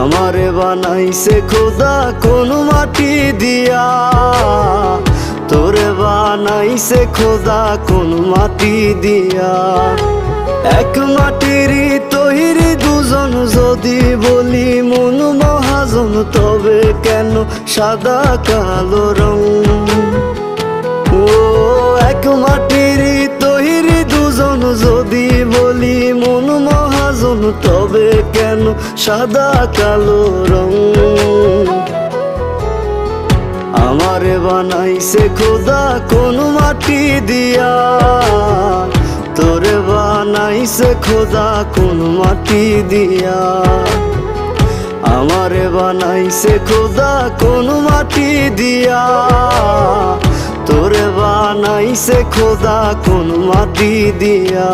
আমারে বানাইছে খোদা কোন মাটি দিয়া, তোরে বানাইছে খোদা কোন মাটি দিয়া। এক মাটিরই তৈরি দুজন, যদি বলি মন মহাজন, তবে কেন সাদা কালো রং? ও এক মাটিরই তৈরি দুজন, যদি বলি মন মহাজন, তবে কেন সাদা কালো রং? আমারে বানাইছে খোদা কোন মাটি দিয়া, তোরে বানাইছে খোদা কোন মাটি দিয়া। আমারে বানাইছে খোদা কোন মাটি দিয়া, তোরে বানাইছে খোদা কোন মাটি দিয়া।